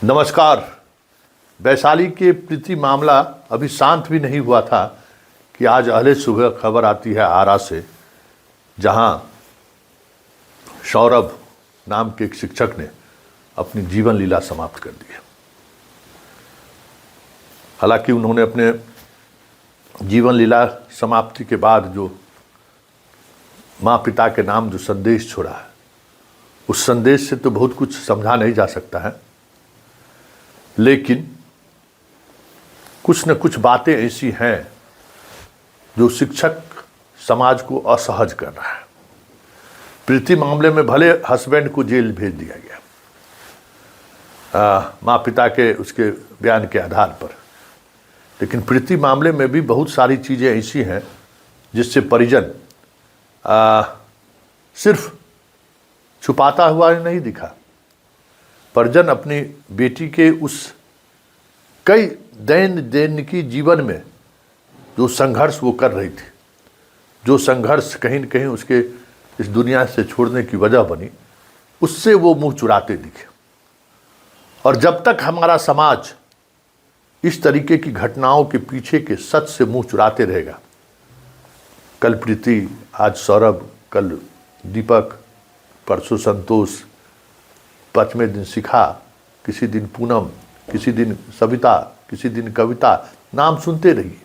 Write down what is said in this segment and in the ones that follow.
नमस्कार। वैशाली के प्रीति मामला अभी शांत भी नहीं हुआ था कि आज अहले सुबह खबर आती है आरा से, जहां सौरभ नाम के एक शिक्षक ने अपनी जीवन लीला समाप्त कर दी है। हालांकि उन्होंने अपने जीवन लीला समाप्ति के बाद जो माँ पिता के नाम जो संदेश छोड़ा है, उस संदेश से तो बहुत कुछ समझा नहीं जा सकता है, लेकिन कुछ न कुछ बातें ऐसी हैं जो शिक्षक समाज को असहज कर रहा है। प्रीति मामले में भले हस्बैंड को जेल भेज दिया गया माँ पिता के उसके बयान के आधार पर, लेकिन प्रीति मामले में भी बहुत सारी चीज़ें ऐसी हैं जिससे परिजन सिर्फ छुपाता हुआ नहीं दिखा। परिजन अपनी बेटी के उस कई दैनिकी जीवन में जो संघर्ष वो कर रही थी, जो संघर्ष कहीं न कहीं उसके इस दुनिया से छोड़ने की वजह बनी, उससे वो मुंह चुराते दिखे। और जब तक हमारा समाज इस तरीके की घटनाओं के पीछे के सच से मुंह चुराते रहेगा, कल प्रीति, आज सौरभ, कल दीपक, परसों संतोष, 5वें दिन शिखा, किसी दिन पूनम, किसी दिन सविता, किसी दिन कविता, नाम सुनते रहिए।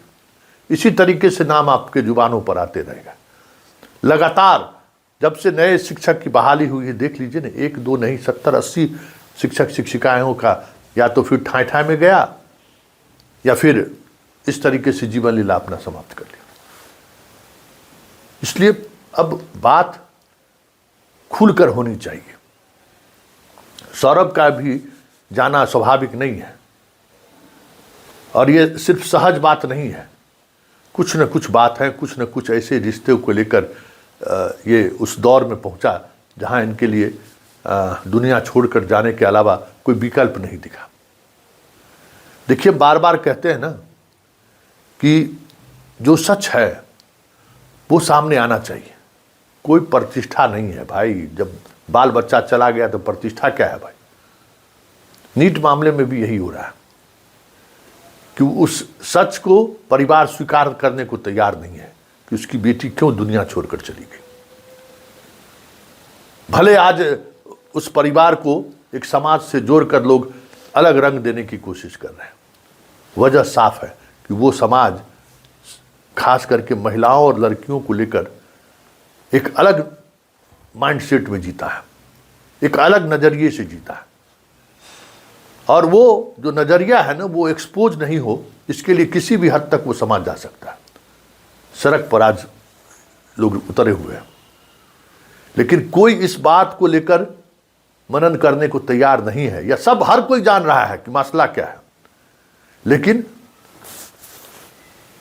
इसी तरीके से नाम आपके जुबानों पर आते रहेगा। लगातार जब से नए शिक्षक की बहाली हुई है, देख लीजिए ना, 1 2 नहीं 70-80 शिक्षक शिक्षिकाओं का या तो फिर ठाई ठाई में गया या फिर इस तरीके से जीवन लीला अपना समाप्त कर लिया। इसलिए अब बात खुलकर होनी चाहिए। सौरभ का भी जाना स्वाभाविक नहीं है और ये सिर्फ सहज बात नहीं है। कुछ न कुछ बात है, कुछ न कुछ ऐसे रिश्ते को लेकर ये उस दौर में पहुंचा जहां इनके लिए दुनिया छोड़कर जाने के अलावा कोई विकल्प नहीं दिखा। देखिए, बार बार कहते हैं ना कि जो सच है वो सामने आना चाहिए। कोई प्रतिष्ठा नहीं है भाई। जब बाल बच्चा चला गया तो प्रतिष्ठा क्या है भाई। नीट मामले में भी यही हो रहा है कि उस सच को परिवार स्वीकार करने को तैयार नहीं है कि उसकी बेटी क्यों दुनिया छोड़कर चली गई। भले आज उस परिवार को एक समाज से जोड़कर लोग अलग रंग देने की कोशिश कर रहे हैं, वजह साफ है कि वो समाज खास करके महिलाओं और लड़कियों को लेकर एक अलग माइंडसेट में जीता है, एक अलग नज़रिए से जीता है। और वो जो नज़रिया है ना, वो एक्सपोज नहीं हो, इसके लिए किसी भी हद तक वो समाज जा सकता है। सड़क पर आज लोग उतरे हुए हैं, लेकिन कोई इस बात को लेकर मनन करने को तैयार नहीं है। या सब हर कोई जान रहा है कि मसला क्या है, लेकिन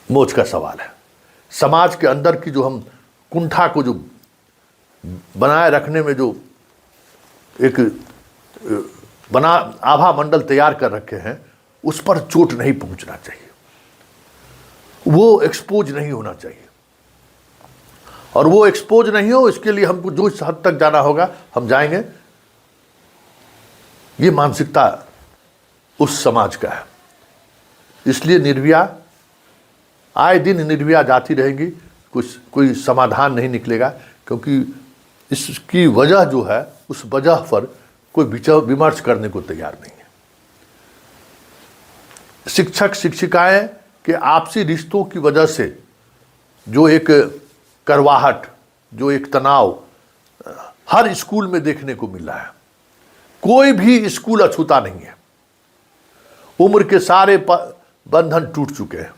मोच का सवाल है। समाज के अंदर की जो हम कुंठा को जो बनाए रखने में जो एक बना आभा मंडल तैयार कर रखे हैं, उस पर चोट नहीं पहुंचना चाहिए, वो एक्सपोज नहीं होना चाहिए। और वो एक्सपोज नहीं हो, इसके लिए हमको जो इस हद तक जाना होगा हम जाएंगे। ये मानसिकता उस समाज का है। इसलिए निर्भया, आए दिन निर्भया जाती रहेगी, कोई समाधान नहीं निकलेगा, क्योंकि इसकी वजह जो है, उस वजह पर कोई विचार विमर्श करने को तैयार नहीं है। शिक्षक शिक्षिकाएं के आपसी रिश्तों की वजह से जो एक करवाहट, जो एक तनाव हर स्कूल में देखने को मिल रहा है। कोई भी स्कूल अछूता नहीं है। उम्र के सारे बंधन टूट चुके हैं,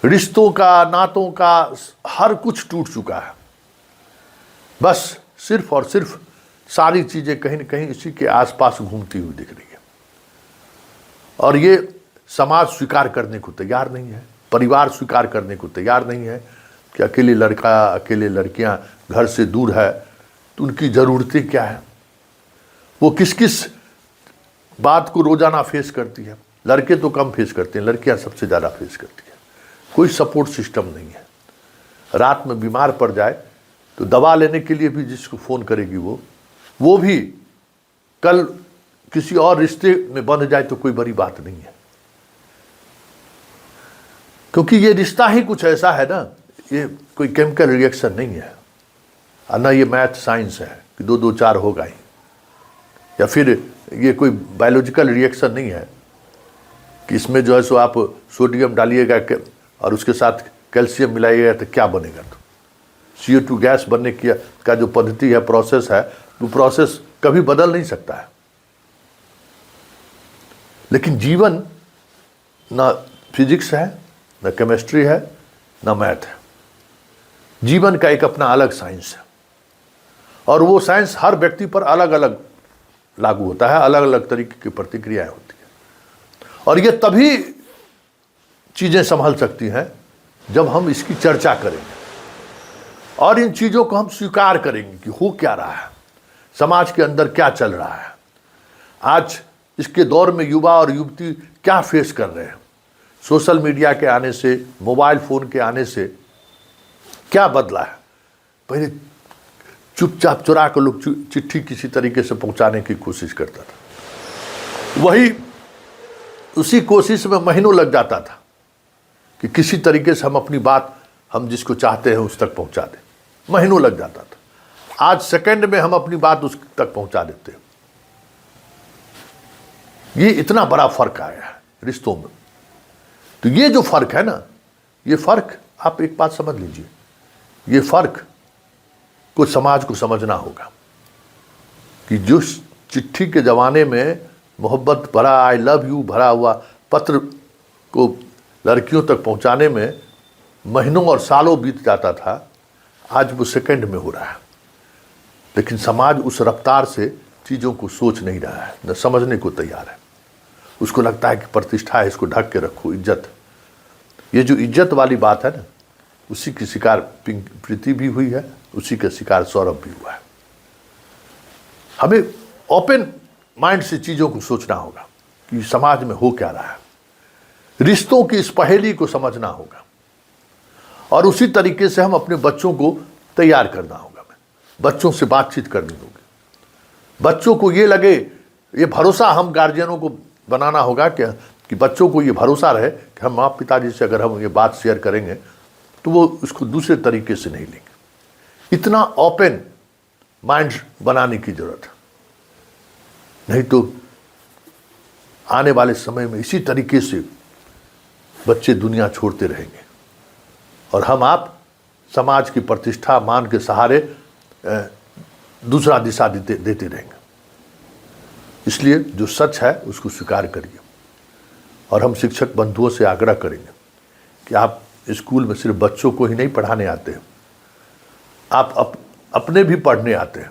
रिश्तों का, नातों का हर कुछ टूट चुका है। बस सिर्फ और सिर्फ सारी चीज़ें कहीं न कहीं इसी के आसपास घूमती हुई दिख रही है। और ये समाज स्वीकार करने को तैयार नहीं है, परिवार स्वीकार करने को तैयार नहीं है कि अकेले लड़का, अकेले लड़कियां घर से दूर है तो उनकी ज़रूरतें क्या है, वो किस किस बात को रोज़ाना फेस करती है। लड़के तो कम फेस करते हैं, लड़कियां सबसे ज़्यादा फेस करती है। कोई सपोर्ट सिस्टम नहीं है। रात में बीमार पड़ जाए तो दवा लेने के लिए भी जिसको फ़ोन करेगी वो भी कल किसी और रिश्ते में बंध जाए तो कोई बड़ी बात नहीं है, क्योंकि ये रिश्ता ही कुछ ऐसा है ना, ये कोई केमिकल रिएक्शन नहीं है, और ना ये मैथ साइंस है कि 2 2 4 होगा ही, या फिर ये कोई बायोलॉजिकल रिएक्शन नहीं है कि इसमें जो है सो आप सोडियम डालिएगा और उसके साथ कैल्शियम मिलाइएगा तो क्या बनेगा। तो CO2 गैस बनने का जो पद्धति है, प्रोसेस है, वो प्रोसेस कभी बदल नहीं सकता है। लेकिन जीवन ना फिजिक्स है, ना केमिस्ट्री है, ना मैथ है। जीवन का एक अपना अलग साइंस है, और वो साइंस हर व्यक्ति पर अलग अलग लागू होता है, अलग अलग तरीके की प्रतिक्रियाएं होती है। और ये तभी चीज़ें संभल सकती हैं जब हम इसकी चर्चा करेंगे और इन चीज़ों को हम स्वीकार करेंगे कि हो क्या रहा है, समाज के अंदर क्या चल रहा है, आज इसके दौर में युवा और युवती क्या फेस कर रहे हैं। सोशल मीडिया के आने से, मोबाइल फ़ोन के आने से क्या बदला है। पहले चुपचाप चुरा कर लोग चिट्ठी किसी तरीके से पहुंचाने की कोशिश करता था, वही उसी कोशिश में महीनों लग जाता था कि किसी तरीके से हम अपनी बात हम जिसको चाहते हैं उस तक पहुंचा दें, महीनों लग जाता था। आज सेकंड में हम अपनी बात उस तक पहुंचा देते हैं। ये इतना बड़ा फर्क आया है रिश्तों में। तो ये जो फर्क है ना, ये फर्क आप एक बात समझ लीजिए, ये फर्क को समाज को समझना होगा कि जो चिट्ठी के ज़माने में मोहब्बत भरा, आई लव यू भरा हुआ पत्र को लड़कियों तक पहुंचाने में महीनों और सालों बीत जाता था, आज वो सेकंड में हो रहा है। लेकिन समाज उस रफ्तार से चीज़ों को सोच नहीं रहा है, न समझने को तैयार है। उसको लगता है कि प्रतिष्ठा है, इसको ढक के रखो, इज्जत। ये जो इज्जत वाली बात है ना, उसी की शिकार प्रीति भी हुई है, उसी का शिकार सौरभ भी हुआ है। हमें ओपन माइंड से चीज़ों को सोचना होगा कि समाज में हो क्या रहा है, रिश्तों की इस पहेली को समझना होगा, और उसी तरीके से हम अपने बच्चों को तैयार करना होगा। बच्चों से बातचीत करनी होगी, बच्चों को ये लगे, ये भरोसा हम गार्जियनों को बनाना होगा कि बच्चों को ये भरोसा रहे कि हम माँ पिताजी से अगर हम ये बात शेयर करेंगे तो वो उसको दूसरे तरीके से नहीं लेंगे। इतना ओपन माइंड बनाने की जरूरत है, नहीं तो आने वाले समय में इसी तरीके से बच्चे दुनिया छोड़ते रहेंगे और हम आप समाज की प्रतिष्ठा मान के सहारे दूसरा दिशा देते रहेंगे। इसलिए जो सच है उसको स्वीकार करिए, और हम शिक्षक बंधुओं से आग्रह करेंगे कि आप स्कूल में सिर्फ बच्चों को ही नहीं पढ़ाने आते हैं, आप अपने भी पढ़ने आते हैं,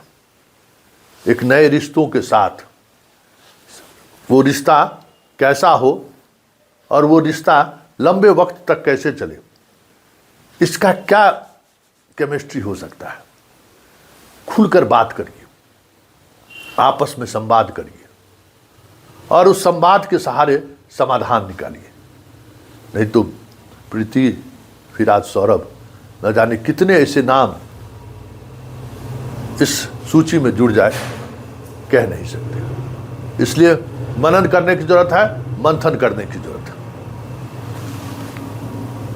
एक नए रिश्तों के साथ। वो रिश्ता कैसा हो और वो रिश्ता लंबे वक्त तक कैसे चले, इसका क्या केमिस्ट्री हो सकता है। खुलकर बात करिए, आपस में संवाद करिए, और उस संवाद के सहारे समाधान निकालिए। नहीं तो प्रीति, फिर आज सौरभ, न जाने कितने ऐसे नाम इस सूची में जुड़ जाए, कह नहीं सकते। इसलिए मनन करने की जरूरत है, मंथन करने की जरूरत है।